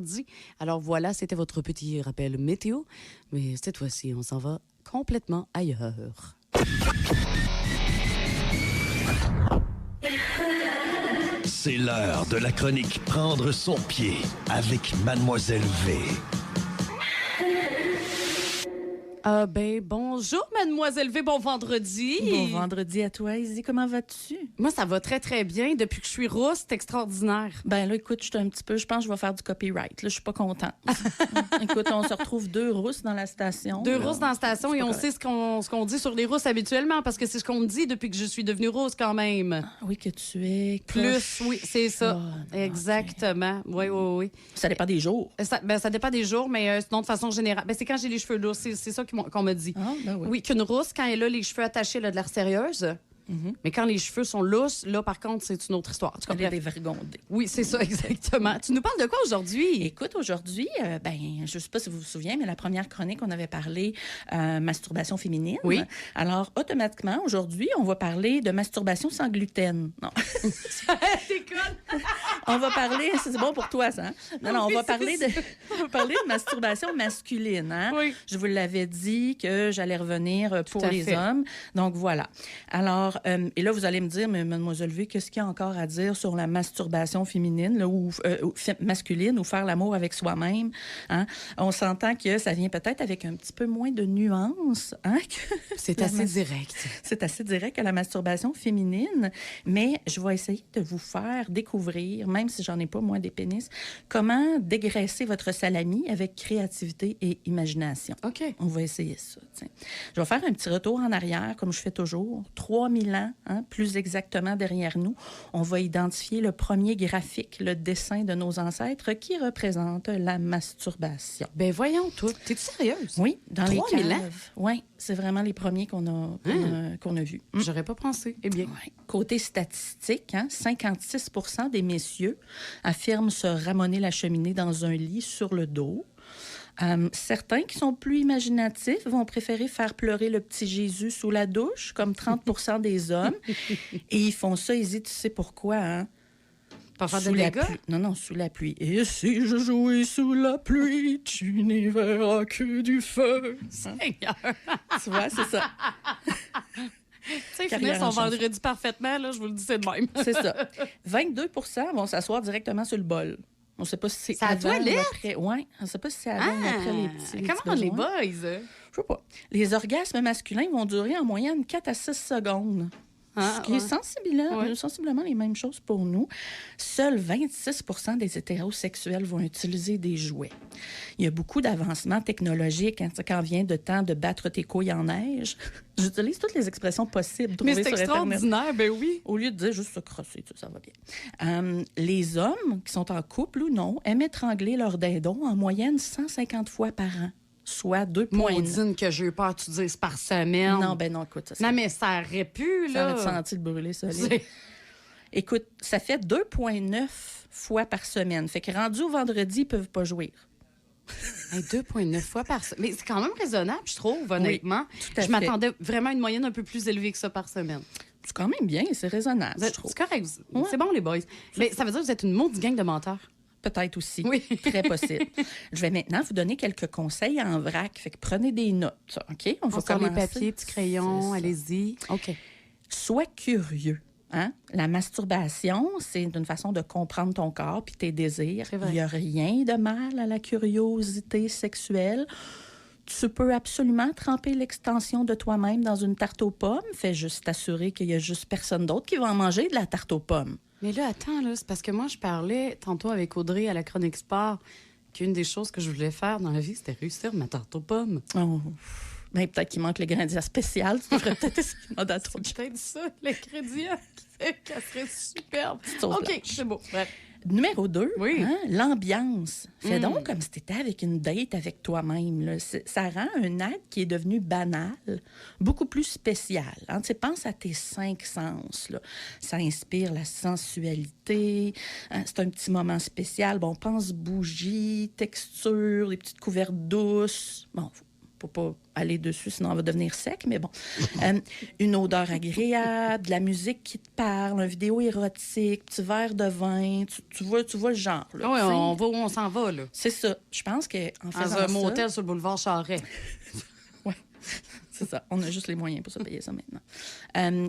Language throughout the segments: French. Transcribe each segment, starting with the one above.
mardi. Alors voilà, c'était votre petit rappel météo. Mais cette fois-ci, on s'en va complètement ailleurs. C'est l'heure de la chronique Prendre son pied avec Mademoiselle V. Bonjour, Mademoiselle V, bon vendredi. Bon vendredi à toi, Izzy. Comment vas-tu? Moi, ça va très, très bien. Depuis que je suis rousse, c'est extraordinaire. Ben là, écoute, je pense que je vais faire du copyright. Là, je suis pas contente. Écoute, on se retrouve deux rousses dans la station. Deux rousses dans la station et on sait ce qu'on dit sur les rousses habituellement parce que c'est ce qu'on me dit depuis que je suis devenue rousse quand même. Ah, oui, que tu es. Plus, oui, c'est ça. Exactement. Okay. Oui. Ça dépend des jours. Ça dépend des jours, mais sinon, de façon générale. C'est quand j'ai les cheveux lourds. C'est ça qu'on me dit. Ah, ben oui. Oui, qu'une rousse, quand elle a les cheveux attachés, elle a de l'air sérieuse. Mm-hmm. Mais quand les cheveux sont lousses, là, par contre, c'est une autre histoire. Elle est dévergondée. Oui, c'est ça, exactement. Tu nous parles de quoi aujourd'hui? Écoute, aujourd'hui, je sais pas si vous vous souvenez, mais la première chronique, on avait parlé masturbation féminine. Oui. Alors, automatiquement, aujourd'hui, on va parler de masturbation sans gluten. Non. T'es conne! On va parler, c'est bon pour toi, ça. Hein? Non, on va parler de masturbation masculine. Hein? Oui. Je vous l'avais dit que j'allais revenir pour les hommes. Donc, voilà. Alors, et là, vous allez me dire, mais Mademoiselle V, qu'est-ce qu'il y a encore à dire sur la masturbation féminine là, ou masculine ou faire l'amour avec soi-même? Hein? On s'entend que ça vient peut-être avec un petit peu moins de nuances. Hein, c'est assez direct. C'est assez direct que la masturbation féminine, mais je vais essayer de vous faire découvrir, même si j'en ai pas, moi, des pénis, comment dégraisser votre salami avec créativité et imagination. OK. On va essayer ça. Tiens. Je vais faire un petit retour en arrière, comme je fais toujours. 3000 ans, hein, plus exactement derrière nous, on va identifier le premier graphique, le dessin de nos ancêtres qui représente la masturbation. Ben voyons, toi. T'es-tu sérieuse? Oui, dans les 3000 ans? caves. Oui, c'est vraiment les premiers qu'on a vus. J'aurais pas pensé. Eh bien. Ouais. Côté statistique, 56 % des messieurs affirment se ramoner la cheminée dans un lit sur le dos. Certains qui sont plus imaginatifs vont préférer faire pleurer le petit Jésus sous la douche, comme 30 % des hommes. Et ils font ça, Izzy, tu sais pourquoi, hein? Pour faire de dégâts? Non, sous la pluie. Et si je jouais sous la pluie, tu n'y verras que du feu. Seigneur! Tu vois, c'est ça. Tu sais, finir son vendredi parfaitement, là, je vous le dis, c'est de même. C'est ça. 22 % vont s'asseoir directement sur le bol. On ne sait pas si c'est ça avant ou après. Oui, on ne sait pas si c'est avant ou après les petits. Comment les boys? Je sais pas. Les orgasmes masculins vont durer en moyenne 4 à 6 secondes. Ce qui est sensiblement les mêmes choses pour nous. Seuls 26 % des hétérosexuels vont utiliser des jouets. Il y a beaucoup d'avancements technologiques quand vient de temps de battre tes couilles en neige. J'utilise toutes les expressions possibles trouvées sur Internet. Mais c'est extraordinaire, ben oui. Au lieu de dire juste se crosser, ça va bien. Les hommes qui sont en couple ou non aiment étrangler leur dindon en moyenne 150 fois par an. Soit 2 points. Maudine que j'ai eu peur, tu dises, par semaine. Non, ben non, écoute. Non, mais ça aurait pu, là. Ça aurait senti le brûler solide. Écoute, ça fait 2,9 fois par semaine. Fait que rendu au vendredi, ils peuvent pas jouir. 2,9 fois par semaine. Mais c'est quand même raisonnable, je trouve, honnêtement. Oui, tout à fait. Je m'attendais vraiment à une moyenne un peu plus élevée que ça par semaine. C'est quand même bien, c'est raisonnable, je trouve. C'est correct. Ouais. C'est bon, les boys. Mais ça veut dire que vous êtes une maudite gang de menteurs. Peut-être aussi. Oui. Très possible. Je vais maintenant vous donner quelques conseils en vrac. Fait que prenez des notes, OK? On va commencer. Les papiers, petits crayons, allez-y. OK. Sois curieux. Hein? La masturbation, c'est une façon de comprendre ton corps puis tes désirs. Il n'y a rien de mal à la curiosité sexuelle. Tu peux absolument tremper l'extension de toi-même dans une tarte aux pommes. Fais juste t'assurer qu'il n'y a juste personne d'autre qui va en manger de la tarte aux pommes. Mais là, attends, là, c'est parce que moi, je parlais tantôt avec Audrey à la Chronique Sport qu'une des choses que je voulais faire dans la vie, c'était réussir ma tarte aux pommes. Oh. Ben, peut-être qu'il manque l'ingrédient spécial. Tu devrais peut-être essayer de demander à ton C'est peut-être ça, l'ingrédient qui fait qu'elle serait superbe. OK, c'est beau. Bref. Numéro 2, oui. L'ambiance. Fais donc comme si tu étais avec une date avec toi-même. Là. Ça rend un acte qui est devenu banal, beaucoup plus spécial. Hein? Pense à tes 5 sens. Là. Ça inspire la sensualité. Hein? C'est un petit moment spécial. Bon, pense bougie, texture, des petites couvertes douces. Bon, pour pas aller dessus, sinon on va devenir sec, mais bon. Une odeur agréable, de la musique qui te parle, une vidéo érotique, petit verre de vin, tu vois le genre. Là, oui, on va où on s'en va, là. C'est ça. Je pense qu'en faisant dans un motel sur le boulevard Charest. Oui, c'est ça. On a juste les moyens pour se payer ça maintenant.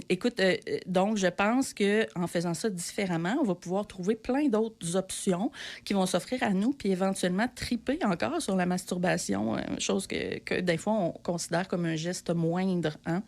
Écoute, donc, je pense qu'en faisant ça différemment, on va pouvoir trouver plein d'autres options qui vont s'offrir à nous, puis éventuellement triper encore sur la masturbation, chose que des fois, on considère comme un geste moindre. Hein?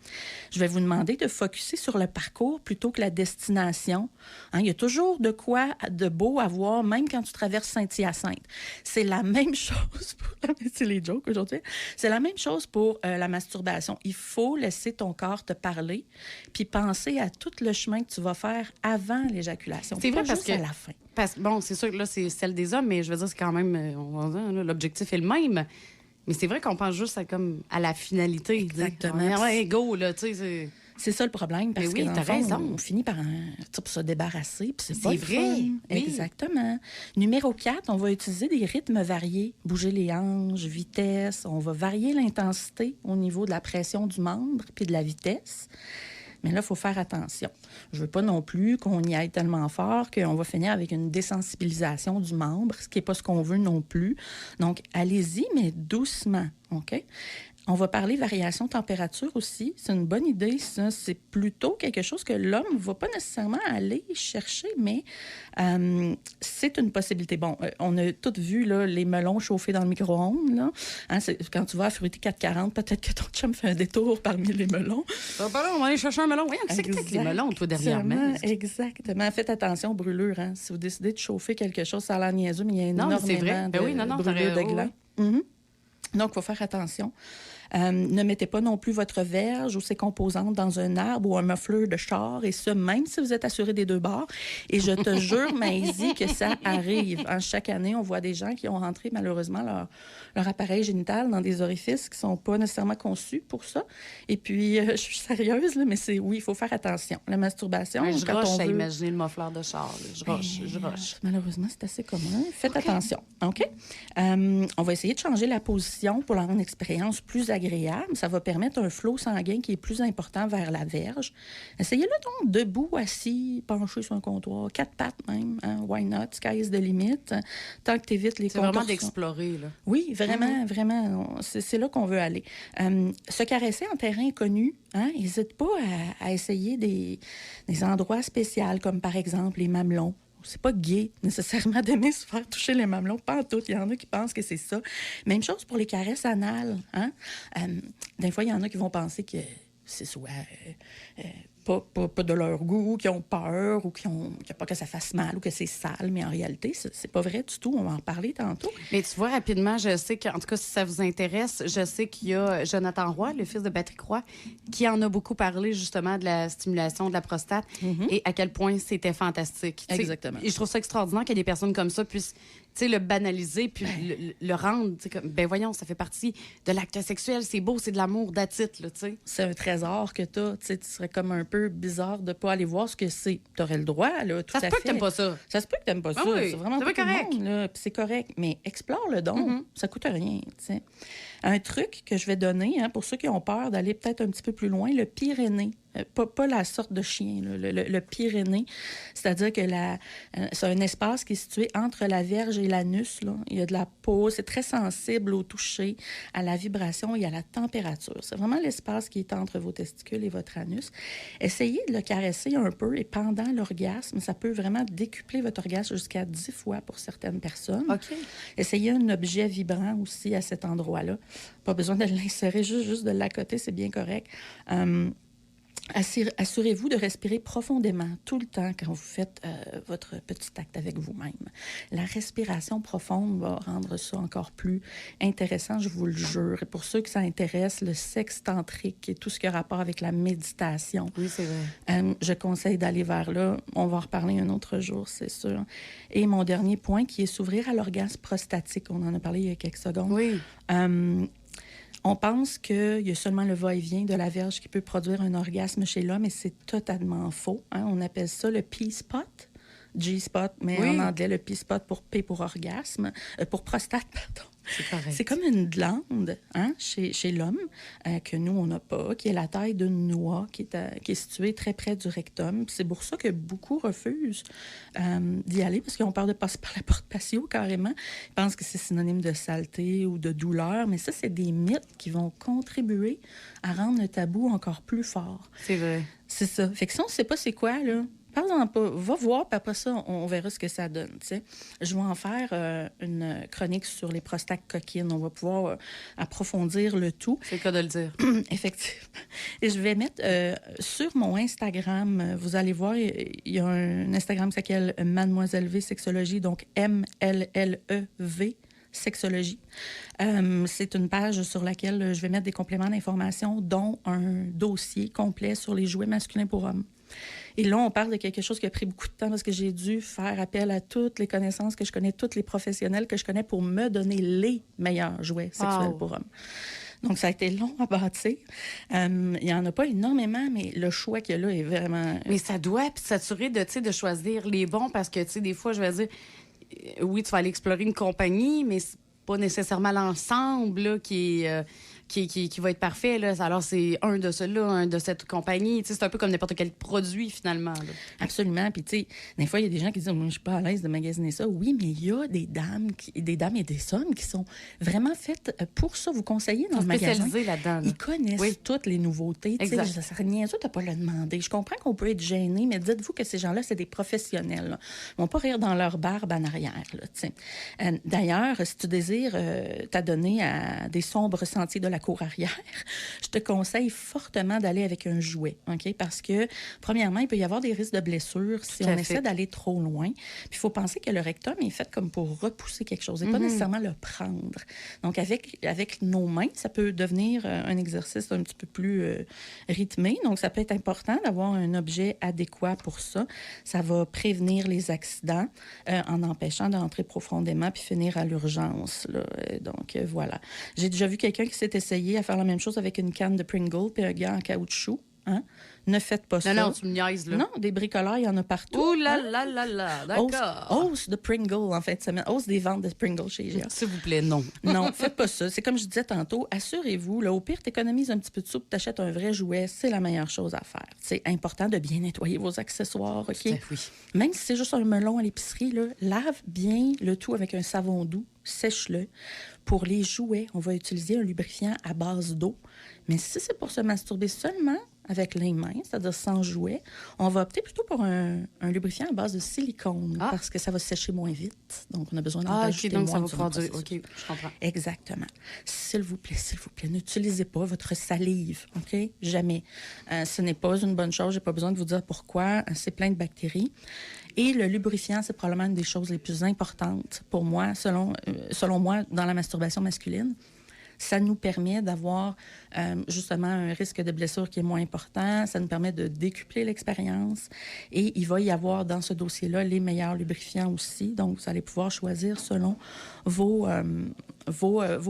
Je vais vous demander de focusser sur le parcours plutôt que la destination. Hein? Il y a toujours de quoi de beau à voir, même quand tu traverses Saint-Hyacinthe. C'est la même chose pour... C'est les jokes aujourd'hui. C'est la même chose pour la masturbation. Il faut laisser ton corps te parler puis penser à tout le chemin que tu vas faire avant l'éjaculation. C'est vrai parce que... à la fin. Bon, c'est sûr que là, c'est celle des hommes, mais je veux dire, c'est quand même... on va dire, là, l'objectif est le même. Mais c'est vrai qu'on pense juste à la finalité. Exactement. Ouais, go, là, tu sais, c'est ça le problème, parce que dans le fond, on finit par se débarrasser, puis c'est pas vrai. Fun. Oui. Exactement. Numéro 4, on va utiliser des rythmes variés. Bouger les hanches, vitesse. On va varier l'intensité au niveau de la pression du membre puis de la vitesse. Mais là, il faut faire attention. Je ne veux pas non plus qu'on y aille tellement fort qu'on va finir avec une désensibilisation du membre, ce qui n'est pas ce qu'on veut non plus. Donc, allez-y, mais doucement, OK? On va parler variation de température aussi. C'est une bonne idée, ça. C'est plutôt quelque chose que l'homme ne va pas nécessairement aller chercher, mais c'est une possibilité. Bon, on a tous vu là, les melons chauffés dans le micro-ondes. Là. Hein, quand tu vas à Fruity 440, peut-être que ton chum fait un détour parmi les melons. On va aller chercher un melon. Oui, c'est que les melons, toi, dernièrement. Exactement. Faites attention aux brûlures. Hein. Si vous décidez de chauffer quelque chose, ça a l'air niaiseux, mais il y a énormément de brûlures de gland. Mm-hmm. Donc, il faut faire attention. Ne mettez pas non plus votre verge ou ses composantes dans un arbre ou un muffler de char, et ça, même si vous êtes assuré des deux bords. Et je te jure, Maïsie, que ça arrive. Chaque année, on voit des gens qui ont rentré, malheureusement, leur appareil génital dans des orifices qui ne sont pas nécessairement conçus pour ça. Et puis, je suis sérieuse, là, mais oui, il faut faire attention. La masturbation, je roche à imaginer le muffler de char. Là. Je roche. Malheureusement, c'est assez commun. Faites attention. OK? On va essayer de changer la position pour rendre l'expérience plus agréable. Ça va permettre un flot sanguin qui est plus important vers la verge. Essayez-le donc debout, assis, penché sur un comptoir, 4 pattes même. Hein? Why not? Sky is the limit. Tant que tu évites les contorsions. C'est vraiment d'explorer, là. Oui, vraiment, vraiment. C'est là qu'on veut aller. Se caresser en terrain inconnu, hein? N'hésite pas à essayer des endroits spéciaux, comme par exemple les mamelons. C'est pas gay, nécessairement, d'aimer se faire toucher les mamelons. Pas en tout. Il y en a qui pensent que c'est ça. Même chose pour les caresses anales. Hein? Des fois, il y en a qui vont penser que c'est soit pas de leur goût, qui ont peur ou qui ont pas que ça fasse mal ou que c'est sale. Mais en réalité, c'est pas vrai du tout. On va en parler tantôt. Mais tu vois, rapidement, je sais qu'en tout cas, si ça vous intéresse, je sais qu'il y a Jonathan Roy, le fils de Patrick Roy, qui en a beaucoup parlé justement de la stimulation de la prostate et à quel point c'était fantastique. Exactement. Et je trouve ça extraordinaire qu'il y ait des personnes comme ça puissent le banaliser puis le rendre comme, voyons, ça fait partie de l'acte sexuel, c'est beau, c'est de l'amour d'attitude, là, tu sais. C'est un trésor que tu as, tu serais comme un peu bizarre de pas aller voir ce que c'est. Tu aurais le droit, là, tout à fait. Ça se peut que t'aimes pas ça. Ça se peut que t'aimes pas ça. Oui, c'est vraiment pas correct. Monde, là, puis c'est correct, mais explore le don. Ça coûte rien, tu sais. Un truc que je vais donner, hein, pour ceux qui ont peur d'aller peut-être un petit peu plus loin, le Pyrénées. Pas la sorte de chien, là, le Pyrénées. C'est-à-dire que c'est un espace qui est situé entre la verge et l'anus. Là. Il y a de la peau, c'est très sensible au toucher, à la vibration et à la température. C'est vraiment l'espace qui est entre vos testicules et votre anus. Essayez de le caresser un peu et pendant l'orgasme, ça peut vraiment décupler votre orgasme jusqu'à 10 fois pour certaines personnes. OK. Essayez un objet vibrant aussi à cet endroit-là. Pas besoin de l'insérer, juste de l'accoter, c'est bien correct. Assurez-vous de respirer profondément tout le temps quand vous faites votre petit acte avec vous-même. La respiration profonde va rendre ça encore plus intéressant, je vous le jure. Et pour ceux que ça intéresse, le sexe tantrique et tout ce qui a rapport avec la méditation, oui, c'est vrai. Je conseille d'aller vers là. On va en reparler un autre jour, c'est sûr. Et mon dernier point qui est s'ouvrir à l'orgasme prostatique. On en a parlé il y a quelques secondes. Oui. On pense qu'il y a seulement le va-et-vient de la verge qui peut produire un orgasme chez l'homme, et c'est totalement faux. Hein? On appelle ça le P-spot G-spot, mais en anglais, le P-spot pour P pour orgasme, pour prostate, pardon. C'est correct. C'est comme une glande chez l'homme que nous, on n'a pas, qui est la taille d'une noix, qui est située très près du rectum. Puis c'est pour ça que beaucoup refusent d'y aller, parce qu'ils ont peur de passer par la porte patio, carrément. Ils pensent que c'est synonyme de saleté ou de douleur, mais ça, c'est des mythes qui vont contribuer à rendre le tabou encore plus fort. C'est vrai. C'est ça. Fait que si on ne sait pas c'est quoi, là, parle-en pas. Va voir, puis après ça, on verra ce que ça donne. T'sais. Je vais en faire une chronique sur les prostates coquines. On va pouvoir approfondir le tout. C'est le cas de le dire. Effectivement. Et je vais mettre sur mon Instagram, vous allez voir, il y a un Instagram qui s'appelle Mademoiselle V Sexologie, donc MLLEV Sexologie. C'est une page sur laquelle je vais mettre des compléments d'information, dont un dossier complet sur les jouets masculins pour hommes. Et là, on parle de quelque chose qui a pris beaucoup de temps parce que j'ai dû faire appel à toutes les connaissances que je connais, tous les professionnels que je connais pour me donner les meilleurs jouets sexuels pour hommes. Donc, ça a été long à bâtir. Il n'y en a pas énormément, mais le choix qu'il y a là est vraiment... Mais ça doit s'assurer de choisir les bons parce que, des fois, je vais dire, oui, tu vas aller explorer une compagnie, mais c'est pas nécessairement l'ensemble là, qui va être parfait. Là. Alors, c'est un de ceux-là, un de cette compagnie. C'est un peu comme n'importe quel produit, finalement. Là. Absolument. Puis, tu sais, des fois, il y a des gens qui disent « Moi, je suis pas à l'aise de magasiner ça. » Oui, mais il y a des dames et des hommes qui sont vraiment faites pour ça. Vous conseillez dans le magasin. Spécialisés là-dedans. Là. Ils connaissent toutes les nouveautés. Exact. Ça serait niaiseux de ne pas le demander. Je comprends qu'on peut être gêné, mais dites-vous que ces gens-là, c'est des professionnels. Là. Ils vont pas rire dans leur barbe en arrière. Là, d'ailleurs, si tu désires t'adonner à des sombres sentiers de la cour arrière, je te conseille fortement d'aller avec un jouet, OK? Parce que, premièrement, il peut y avoir des risques de blessures si on essaie d'aller trop loin. Puis, il faut penser que le rectum est fait comme pour repousser quelque chose et pas nécessairement le prendre. Donc, avec nos mains, ça peut devenir un exercice un petit peu plus rythmé. Donc, ça peut être important d'avoir un objet adéquat pour ça. Ça va prévenir les accidents en empêchant d'entrer profondément puis finir à l'urgence. Là. Donc, voilà. J'ai déjà vu quelqu'un qui s'est essayé à faire la même chose avec une canne de Pringle puis un gant en caoutchouc. Hein? Ne faites pas ça. Non, tu me niaises, là. Non, des bricoleurs, il y en a partout. Ouh là là là là, d'accord. Hausse de Pringle, en fait. Hausse des ventes de Pringle chez IGA. S'il vous plaît, non. Non, faites pas ça. C'est comme je disais tantôt, assurez-vous, là, au pire, tu économises un petit peu de soupe, tu achètes un vrai jouet, c'est la meilleure chose à faire. C'est important de bien nettoyer vos accessoires, OK? Oui. Même si c'est juste un melon à l'épicerie, là, lave bien le tout avec un savon doux, sèche-le. Pour les jouets, on va utiliser un lubrifiant à base d'eau. Mais si c'est pour se masturber seulement avec les mains, c'est-à-dire sans jouet, on va opter plutôt pour un lubrifiant à base de silicone parce que ça va sécher moins vite. Donc, on a besoin d'en rajouter donc moins. ça va produire. OK, je comprends. Exactement. S'il vous plaît, n'utilisez pas votre salive, OK? Jamais. Ce n'est pas une bonne chose. J'ai pas besoin de vous dire pourquoi. C'est plein de bactéries. Et le lubrifiant, c'est probablement une des choses les plus importantes pour moi, selon moi, dans la masturbation masculine. Ça nous permet d'avoir justement un risque de blessure qui est moins important. Ça nous permet de décupler l'expérience. Et il va y avoir dans ce dossier-là les meilleurs lubrifiants aussi. Donc, vous allez pouvoir choisir selon vos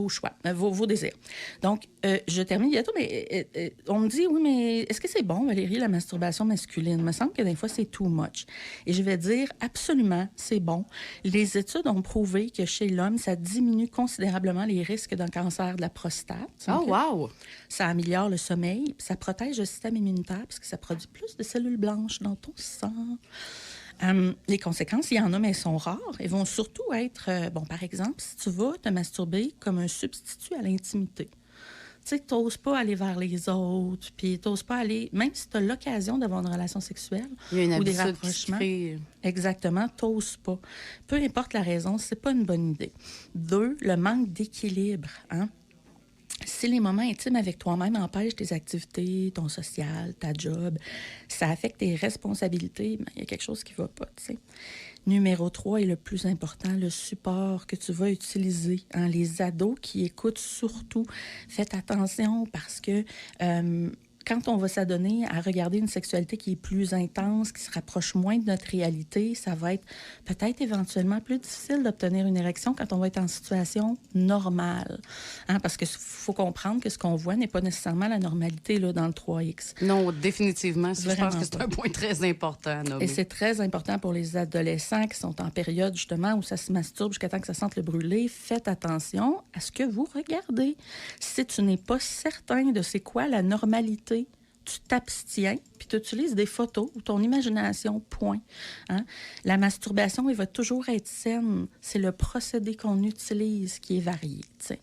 choix, vos désirs. Donc, je termine bientôt, mais on me dit, oui, mais est-ce que c'est bon, Valérie, la masturbation masculine? Il me semble que des fois, c'est too much. Et je vais dire, absolument, c'est bon. Les études ont prouvé que chez l'homme, ça diminue considérablement les risques d'un cancer de la prostate. Oh, wow! Ça améliore le sommeil, puis ça protège le système immunitaire parce que ça produit plus de cellules blanches dans ton sang. Les conséquences, il y en a, mais elles sont rares. Elles vont surtout être, par exemple, si tu vas te masturber comme un substitut à l'intimité. Tu sais, tu n'oses pas aller vers les autres, puis tu n'oses pas aller, même si tu as l'occasion d'avoir une relation sexuelle ou des rapprochements. Exactement, tu n'oses pas. Peu importe la raison, c'est pas une bonne idée. 2, le manque d'équilibre, hein? Si les moments intimes avec toi-même empêchent tes activités, ton social, ta job, ça affecte tes responsabilités, il y a quelque chose qui ne va pas, tu sais. Numéro 3 est le plus important, le support que tu vas utiliser. Hein? Les ados qui écoutent surtout, faites attention parce que quand on va s'adonner à regarder une sexualité qui est plus intense, qui se rapproche moins de notre réalité, ça va être peut-être éventuellement plus difficile d'obtenir une érection quand on va être en situation normale. Hein, parce qu'il faut comprendre que ce qu'on voit n'est pas nécessairement la normalité là, dans le 3X. Non, définitivement. Je pense que c'est pas. un point très important à nommer. Et c'est très important pour les adolescents qui sont en période, justement, où ça se masturbe jusqu'à temps que ça sente le brûler. Faites attention à ce que vous regardez. Si tu n'es pas certain de c'est quoi la normalité, tu t'abstiens, puis tu utilises des photos ou ton imagination, point. Hein? La masturbation, elle va toujours être saine. C'est le procédé qu'on utilise qui est varié, t'sais.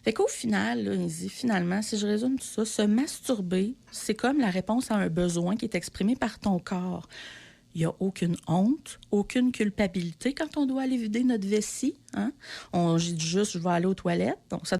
Fait qu'au final, là, il dit, finalement, si je résume tout ça, se masturber, c'est comme la réponse à un besoin qui est exprimé par ton corps. Il n'y a aucune honte, aucune culpabilité quand on doit aller vider notre vessie. Hein? On dit juste, je vais aller aux toilettes. Donc, ça